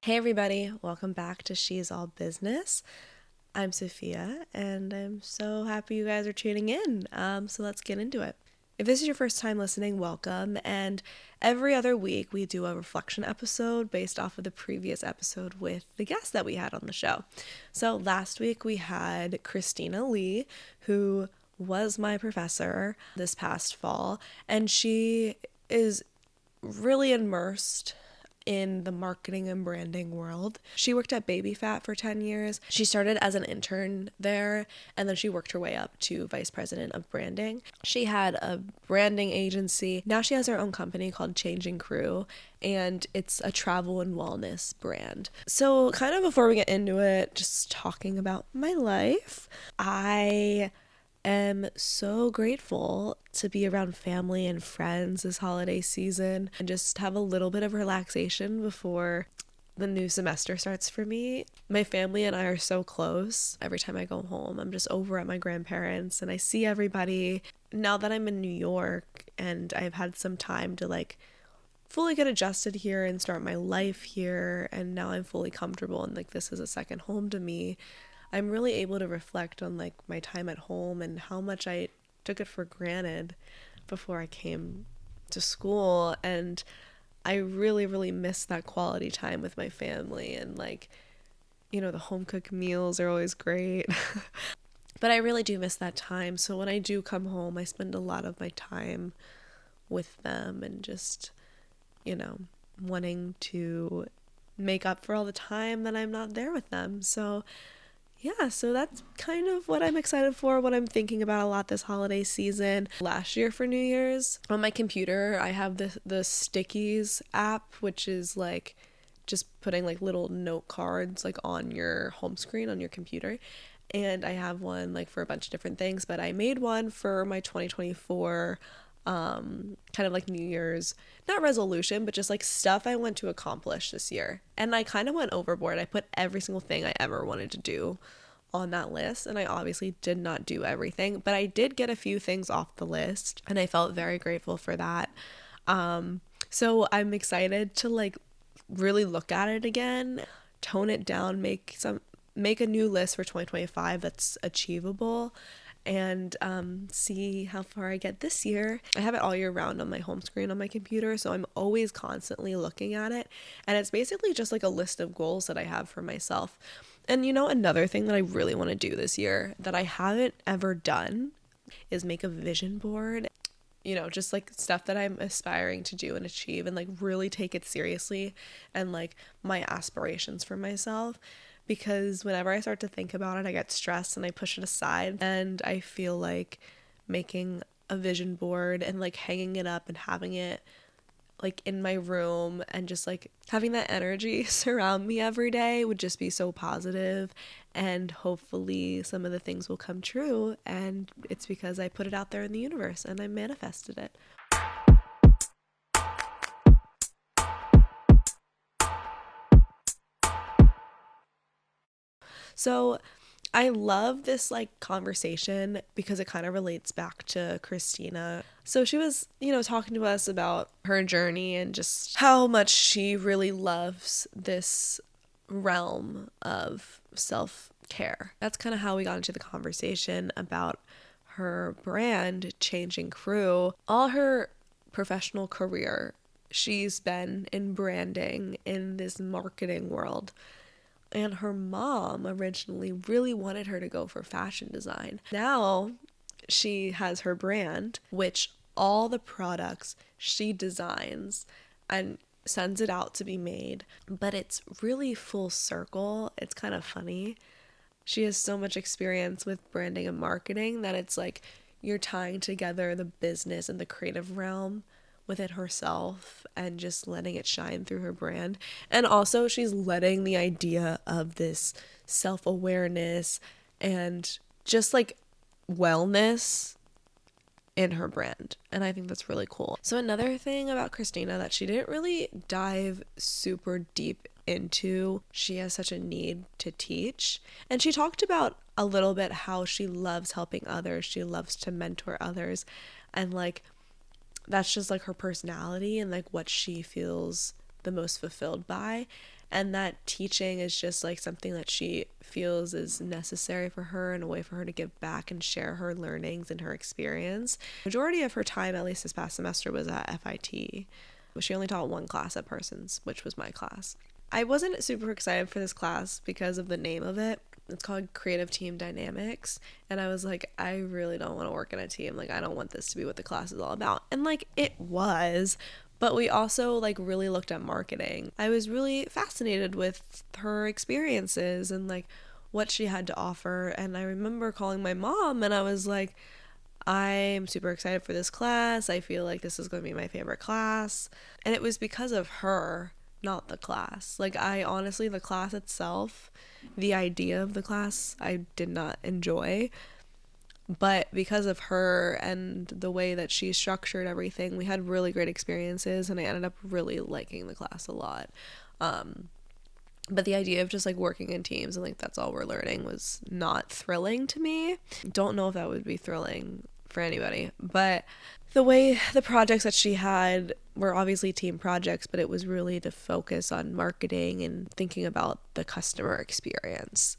Hey everybody, welcome back to She's All Business. I'm Sophia and I'm so happy you guys are tuning in. So let's get into it. If this is your first time listening, welcome. And every other week we do a reflection episode based off of the previous episode with the guest that we had on the show. So last week we had Christina Lee, who was my professor this past fall, and she is really immersed in the marketing and branding world. She worked at Baby Fat for 10 years. She started as an intern there, and then she worked her way up to vice president of branding. She had a branding agency. Now she has her own company called Changing Crew, and it's a travel and wellness brand. So kind of before we get into it, just talking about my life, I am so grateful to be around family and friends this holiday season and just have a little bit of relaxation before the new semester starts for me. My family and I are so close. Every time I go home, I'm just over at my grandparents and I see everybody. Now that I'm in New York and I've had some time to fully get adjusted here and start my life here, and now I'm fully comfortable and this is a second home to me, I'm really able to reflect on my time at home and how much I took it for granted before I came to school. And I really, really miss that quality time with my family. And the home cooked meals are always great. But I really do miss that time. So when I do come home, I spend a lot of my time with them and just, wanting to make up for all the time that I'm not there with them. So that's kind of what I'm excited for, what I'm thinking about a lot this holiday season. Last year for New Year's, on my computer, I have the Stickies app, which is just putting little note cards on your home screen on your computer. And I have one for a bunch of different things, but I made one for my 2024 kind of New Year's, not resolution, but just stuff I want to accomplish this year. And I kind of went overboard. I put every single thing I ever wanted to do on that list, and I obviously did not do everything, but I did get a few things off the list, and I felt very grateful for that. So I'm excited to really look at it again, tone it down, make a new list for 2025 that's achievable, and see how far I get this year. I have it all year round on my home screen on my computer, so I'm always constantly looking at it, and it's basically just a list of goals that I have for myself. And another thing that I really want to do this year that I haven't ever done is make a vision board, just stuff that I'm aspiring to do and achieve, and really take it seriously, and my aspirations for myself. Because whenever I start to think about it, I get stressed and I push it aside, and I feel like making a vision board and hanging it up and having it in my room and just having that energy surround me every day would just be so positive, and hopefully some of the things will come true, and it's because I put it out there in the universe and I manifested it. So I love this conversation because it kind of relates back to Christina. So she was, talking to us about her journey and just how much she really loves this realm of self-care. That's kind of how we got into the conversation about her brand, Changing Crew. All her professional career, she's been in branding in this marketing world. And her mom originally really wanted her to go for fashion design. Now she has her brand, which all the products she designs and sends it out to be made. But it's really full circle. It's kind of funny. She has so much experience with branding and marketing that it's you're tying together the business and the creative realm within herself and just letting it shine through her brand. And also she's letting the idea of this self-awareness and just wellness in her brand. And I think that's really cool. So another thing about Christina that she didn't really dive super deep into, she has such a need to teach. And she talked about a little bit how she loves helping others. She loves to mentor others. And that's just her personality and what she feels the most fulfilled by. and that teaching is just like something that she feels is necessary for her and a way for her to give back and share her learnings and her experience. Majority of her time, at least this past semester, was at FIT. She only taught one class at Parsons, which was my class. I wasn't super excited for this class because of the name of it. It's called Creative Team Dynamics, and I was like, I really don't want to work in a team. Like, I don't want this to be what the class is all about. And like, it was, but we also like really looked at marketing. I was really fascinated with her experiences and like what she had to offer. And I remember calling my mom and I was like, I'm super excited for this class. I feel like this is going to be my favorite class. And it was because of her, not the class. Like, I honestly, the class itself, the idea of the class, I did not enjoy. But because of her and the way that she structured everything, we had really great experiences, and I ended up really liking the class a lot. But the idea of just like working in teams and like that's all we're learning was not thrilling to me. Don't know if that would be thrilling for anybody, but the way the projects that she had were obviously team projects, but it was really to focus on marketing and thinking about the customer experience.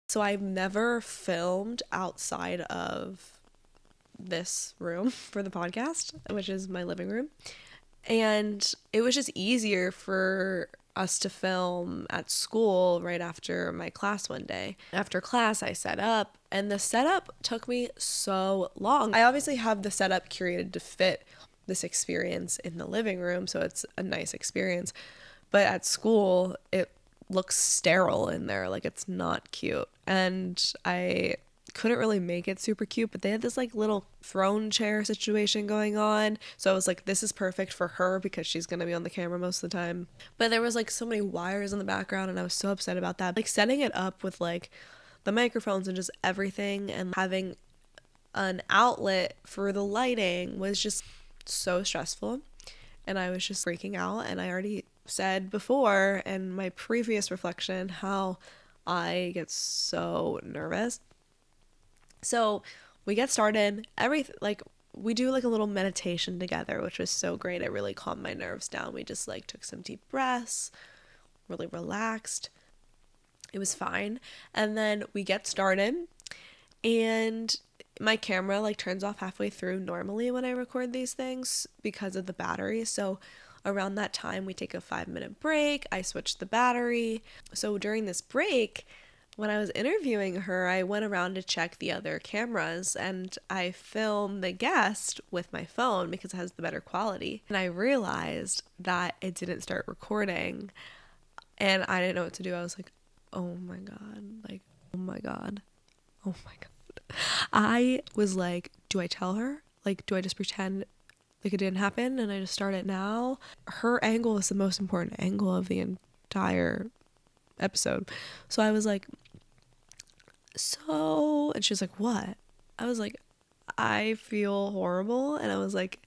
So I've never filmed outside of this room for the podcast, which is my living room. And it was just easier for us to film at school right after my class one day. After class, I set up, and the setup took me so long. I obviously have the setup curated to fit this experience in the living room, so it's a nice experience. But at school, it looks sterile in there, like it's not cute. And I couldn't really make it super cute, but they had this like little throne chair situation going on, so I was like, this is perfect for her because she's gonna be on the camera most of the time. But there was like so many wires in the background, and I was so upset about that. Like, setting it up with like the microphones and just everything and having an outlet for the lighting was just so stressful, and I was just freaking out. And I already said before in my previous reflection how I get so nervous. So we get started, we do like a little meditation together, which was so great. It really calmed my nerves down. We just like took some deep breaths, really relaxed. It was fine. And then we get started, and my camera like turns off halfway through normally when I record these things because of the battery. So around that time, we take a 5-minute break. I switch the battery. So during this break, when I was interviewing her, I went around to check the other cameras, and I filmed the guest with my phone because it has the better quality. And I realized that it didn't start recording, and I didn't know what to do. I was like, oh my God, like, oh my God, oh my God. I was like, do I tell her? Like, do I just pretend like it didn't happen and I just start it now? Her angle is the most important angle of the entire episode. So I was like, and she was like, what? I was like, I feel horrible. And I was like,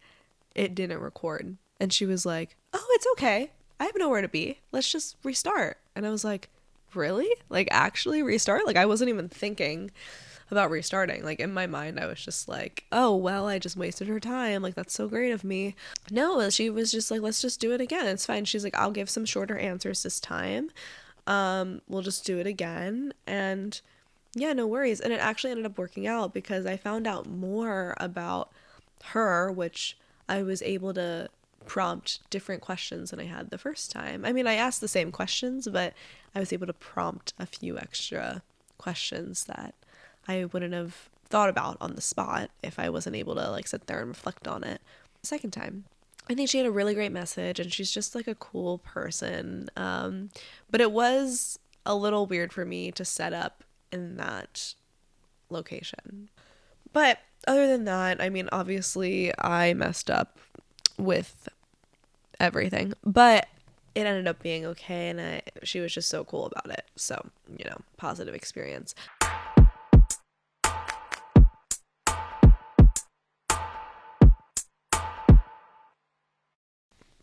it didn't record. And she was like, oh, it's okay. I have nowhere to be. Let's just restart. And I was like, really? Like, actually restart? Like, I wasn't even thinking about restarting. Like, in my mind, I was just like, oh, well, I just wasted her time. Like, that's so great of me. No, she was just like, let's just do it again. It's fine. She's like, I'll give some shorter answers this time. We'll just do it again. And yeah, no worries. And it actually ended up working out because I found out more about her, which I was able to prompt different questions than I had the first time. I mean, I asked the same questions, but I was able to prompt a few extra questions that I wouldn't have thought about on the spot if I wasn't able to like sit there and reflect on it the second time. I think she had a really great message, and she's just like a cool person. But it was a little weird for me to set up in that location. But other than that, I mean, obviously I messed up with everything, but it ended up being okay, and she was just so cool about it. So, positive experience.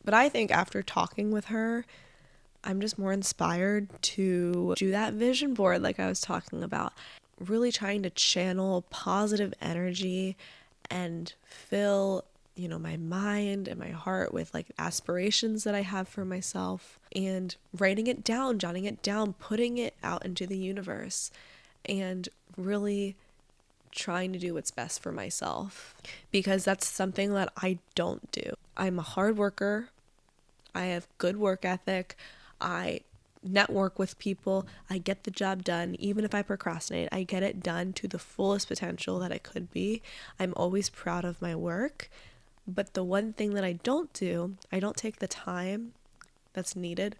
But I think after talking with her, I'm just more inspired to do that vision board like I was talking about. Really trying to channel positive energy and fill my mind and my heart with like aspirations that I have for myself, and writing it down, jotting it down, putting it out into the universe, and really trying to do what's best for myself, because that's something that I don't do. I'm a hard worker. I have good work ethic. I network with people. I get the job done. Even if I procrastinate, I get it done to the fullest potential that it could be. I'm always proud of my work. But the one thing that I don't do, I don't take the time that's needed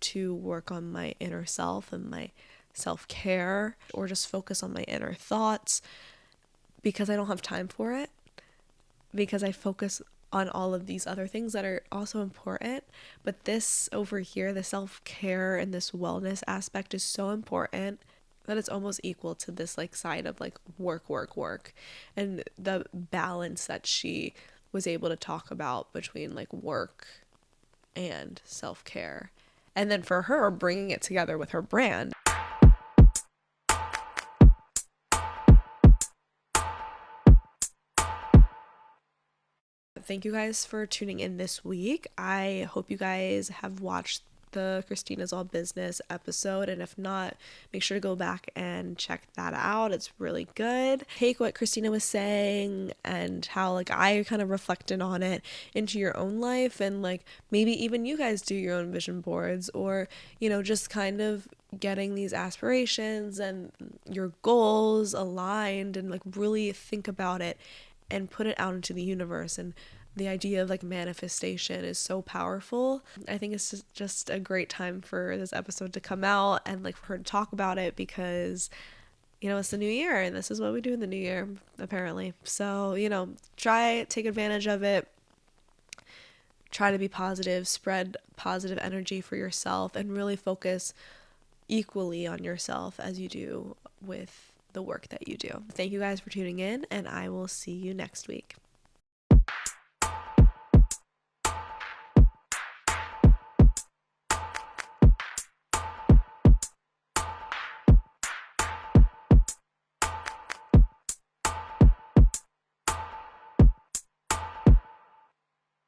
to work on my inner self and my self-care, or just focus on my inner thoughts, because I don't have time for it, because I focus on all of these other things that are also important. But this over here, the self-care and this wellness aspect is so important that it's almost equal to this like side of like work. And the balance that she was able to talk about between like work and self-care, and then for her bringing it together with her brand. Thank you guys for tuning in this week. I hope you guys have watched the Christina's All Business episode, and if not, make sure to go back and check that out. It's really good. Take what Christina was saying and how like I kind of reflected on it into your own life, and like maybe even you guys do your own vision boards, or just kind of getting these aspirations and your goals aligned, and like really think about it and put it out into the universe. And the idea of like manifestation is so powerful. I think it's just a great time for this episode to come out and like for her to talk about it, because it's the new year and this is what we do in the new year apparently. So take advantage of it, try to be positive, spread positive energy for yourself, and really focus equally on yourself as you do with the work that you do. Thank you guys for tuning in, and I will see you next week.